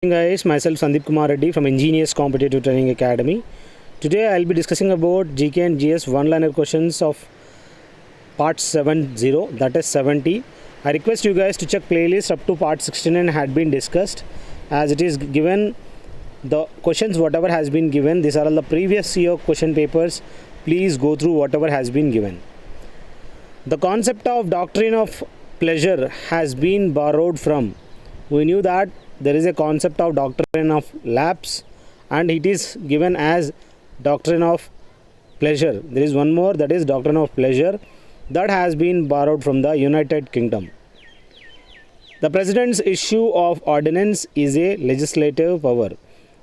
Guys, myself Sandeep Kumar Reddy from Ingenious Competitive Training Academy. Today I'll be discussing about GK and GS one-liner questions of part 70, that is 70. I request you guys to check playlist up to part 69 had been discussed, as it is given the questions whatever has been given. These are all the previous year question papers. Please go through whatever has been given. The concept of doctrine of pleasure has been borrowed from. We knew that there is a concept of doctrine of lapse and it is given as doctrine of pleasure. There is one more, that is doctrine of pleasure, that has been borrowed from the United Kingdom. The president's issue of ordinance is a legislative power.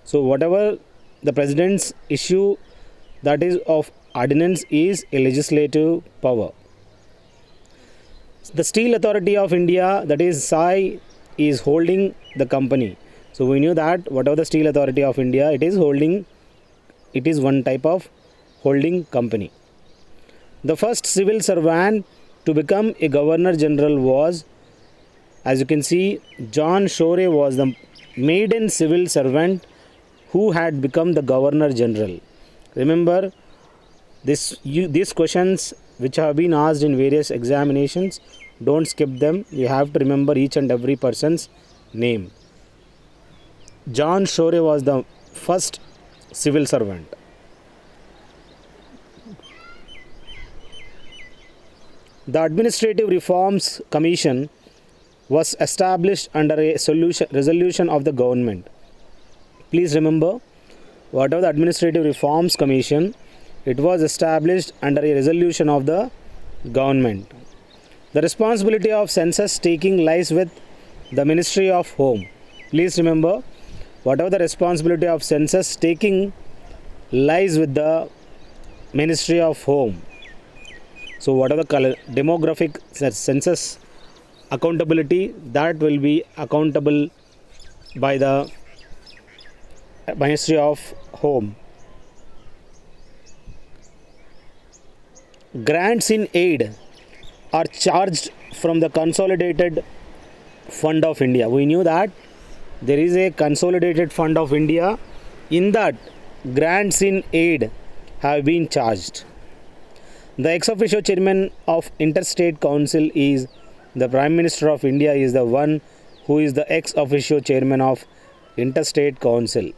So whatever the president's issue that is of ordinance is a legislative power. The Steel Authority of India, that is SAI, is holding the company. So we knew that whatever the Steel Authority of India, it is one type of holding company. The first civil servant to become a governor general was, as you can see, John Shore was the maiden civil servant who had become the governor general. Remember these questions which have been asked in various examinations. Don't skip them. You have to remember each and every person's name. John Shore was the first civil servant. The Administrative Reforms Commission was established under a resolution of the government. Please remember, whatever the Administrative Reforms Commission, it was established under a resolution of the government. The responsibility of census taking lies with the Ministry of Home. Please remember, whatever the responsibility of census taking lies with the Ministry of Home. So whatever the demographic census accountability, that will be accountable by the Ministry of Home. Grants in aid are charged from the Consolidated Fund of India. We knew that there is a Consolidated Fund of India. In that, grants in aid have been charged. The ex officio chairman of Interstate Council is the Prime Minister of India, is the one who is the ex officio chairman of Interstate Council.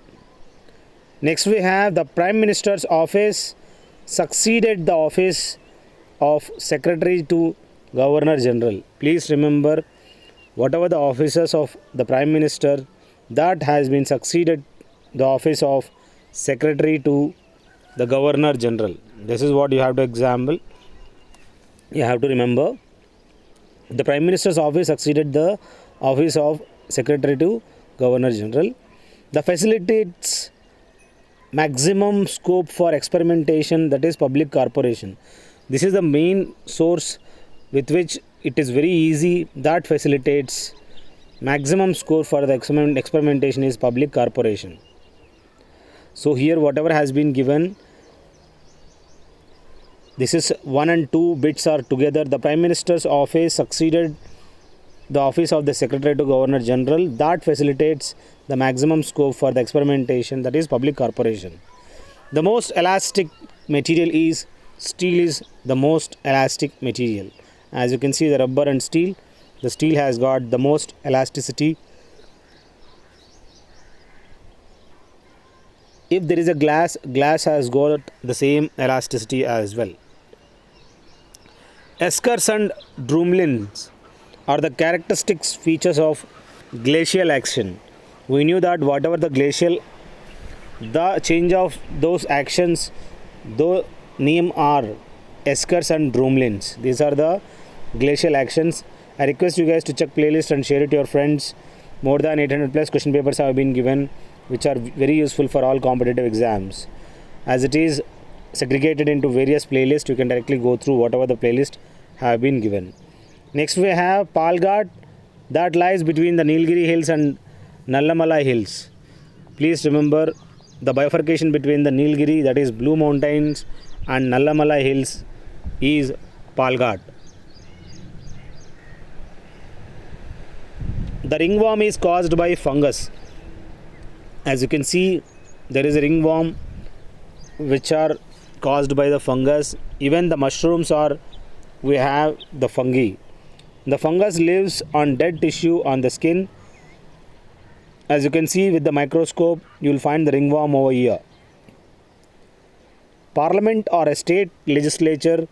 Next we have the Prime Minister's office succeeded the office of Secretary to Governor General. Please remember, whatever the officers of the Prime Minister, that has been succeeded the office of Secretary to the Governor General. This is what you have to example. You have to remember, the Prime Minister's office succeeded the office of Secretary to Governor General. The facilitates maximum scope for experimentation, that is public corporation. This is the main source with which it is very easy, that facilitates maximum score for the experimentation is public corporation. So here whatever has been given, this is 1 and 2 bits are together. The Prime Minister's office succeeded the office of the Secretary to Governor General, that facilitates the maximum scope for the experimentation, that is public corporation. The most elastic material is steel, is the most elastic material. As you can see, the rubber and steel, the steel has got the most elasticity. If there is a glass has got the same elasticity as well. Eskers and drumlins are the characteristics features of glacial action. We knew that whatever the glacial, the change of those actions, the name are eskers and drumlins. These are the glacial actions. I request you guys to check playlist and share it to your friends. More than 800 plus question papers have been given, which are very useful for all competitive exams. As it is segregated into various playlists, you can directly go through whatever the playlist have been given. Next we have Palghat, that lies between the Nilgiri Hills and Nallamala Hills. Please remember the bifurcation between the Nilgiri, that is Blue Mountains, and Nallamala Hills is Palghat. The ringworm is caused by fungus. As you can see, there is a ringworm which are caused by the fungus. Even the mushrooms are, we have the fungi. The fungus lives on dead tissue on the skin. As you can see with the microscope, you will find the ringworm over here. Parliament or a state legislature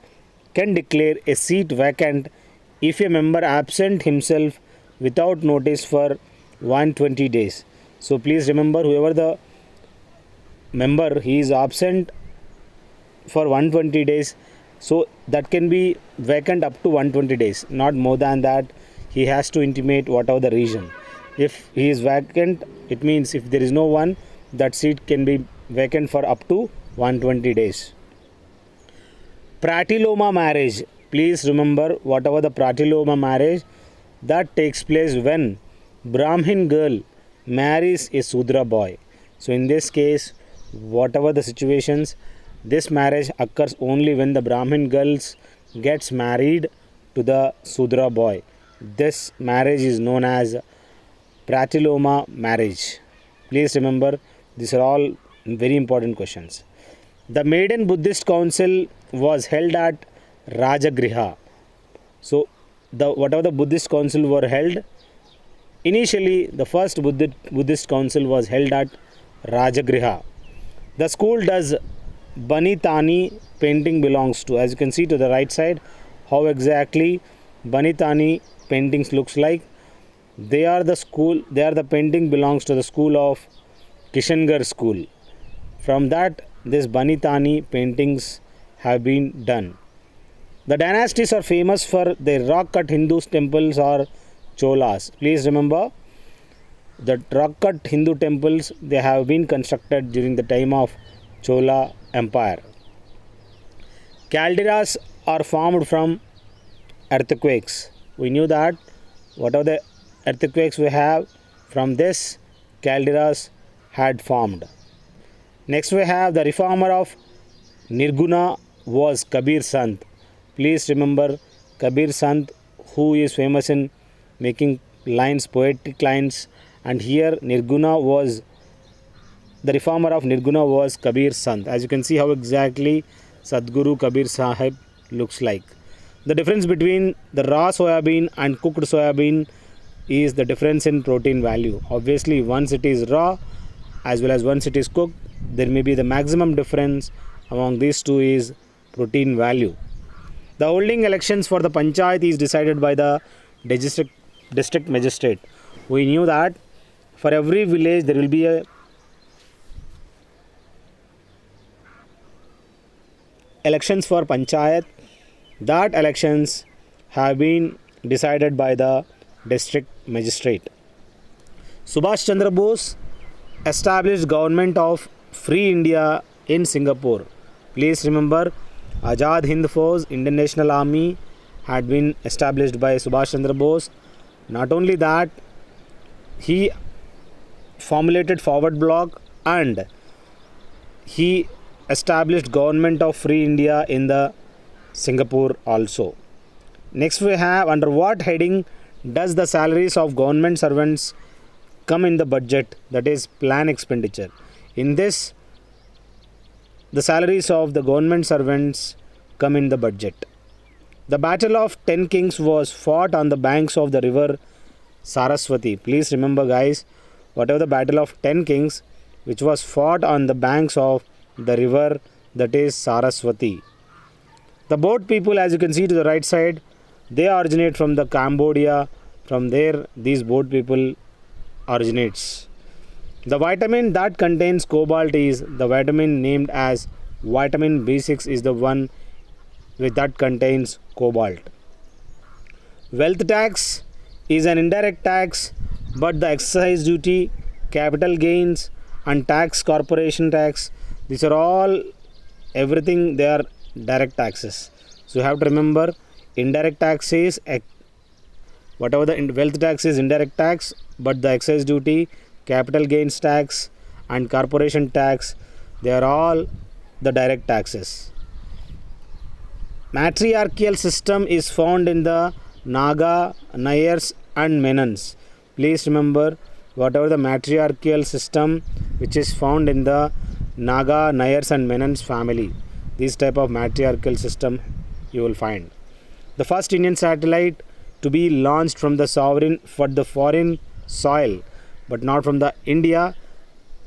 can declare a seat vacant if a member absent himself without notice for 120 days. So please remember, whoever the member, he is absent for 120 days, so that can be vacant up to 120 days, not more than that. He has to intimate whatever the reason. If he is vacant, it means if there is no one, that seat can be vacant for up to 120 days. Pratyloma marriage. Please remember, whatever the pratyloma marriage, that takes place when Brahmin girl marries a Sudra boy. So in this case, whatever the situations, this marriage occurs only when the Brahmin girls gets married to the Sudra boy. This marriage is known as Pratyloma marriage. Please remember, these are all very important questions. The maiden Buddhist council was held at Rajagriha. So whatever the Buddhist council were held, initially the first Buddhist council was held at Rajagriha. The school does Banitani painting belongs to. As you can see to the right side, how exactly Banitani paintings looks like. They are the painting belongs to the school of Kishangarh school. From that, this Banitani paintings have been done. The dynasties are famous for their rock cut Hindu temples or Cholas. Please remember, the rock cut Hindu temples, they have been constructed during the time of Chola Empire. Calderas are formed from earthquakes. We knew that whatever the earthquakes we have, from this calderas had formed. Next we have the reformer of Nirguna was Kabir Sant. Please remember Kabir Sant, who is famous in making lines, poetic lines, and here Nirguna was, the reformer of Nirguna was Kabir Sant. As you can see how exactly Sadguru Kabir Sahib looks like. The difference between the raw soybean and cooked soybean is the difference in protein value. Obviously, once it is raw as well as once it is cooked, there may be the maximum difference among these two is protein value. The holding elections for the panchayat is decided by the district magistrate. We knew that for every village there will be a elections for panchayat. That elections have been decided by the district magistrate. Subhash Chandra Bose established government of Free India in Singapore. Please remember, Azad Hind Force, Indian National Army had been established by Subhash Chandra Bose. Not only that, he formulated forward bloc and he established government of Free India in the Singapore also. Next we have, under what heading does the salaries of government servants come in the budget, that is plan expenditure. In this, the salaries of the government servants come in the budget. The battle of 10 kings was fought on the banks of the river Saraswati. Please remember guys, whatever the battle of 10 kings which was fought on the banks of the river, that is Saraswati. The boat people, as you can see to the right side, they originate from the Cambodia. From there, these boat people originates. The vitamin that contains cobalt is the vitamin named as vitamin B6 is the one that contains cobalt. Wealth tax is an indirect tax, but the excise duty, capital gains and tax, corporation tax, these are all, everything they are direct taxes. So you have to remember, indirect tax is whatever the wealth tax is indirect tax, but the excise duty, capital gains tax and corporation tax, they are all the direct taxes. Matriarchal system is found in the Naga, Nayars and Menons. Please remember, whatever the matriarchal system which is found in the Naga, Nayars and Menons family. This type of matriarchal system you will find. The first Indian satellite to be launched from the foreign soil, but not from the India.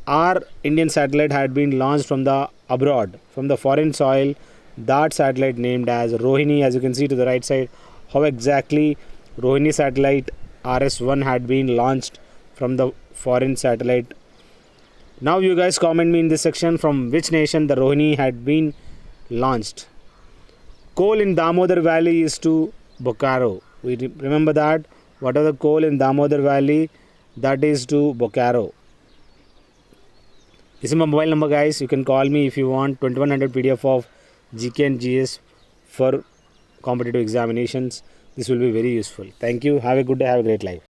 Our Indian satellite had been launched from the abroad, from the foreign soil. That satellite named as Rohini, as you can see to the right side, how exactly Rohini satellite RS-1 had been launched from the foreign satellite. Now you guys comment me in this section from which nation the Rohini had been launched. Coal in Damodar Valley is to Bokaro. We remember that. What are the coal in Damodar Valley? That is to Bokaro. This is my mobile number, guys. You can call me if you want 2100 PDF of GK and GS for competitive examinations. This will be very useful. Thank you. Have a good day. Have a great life.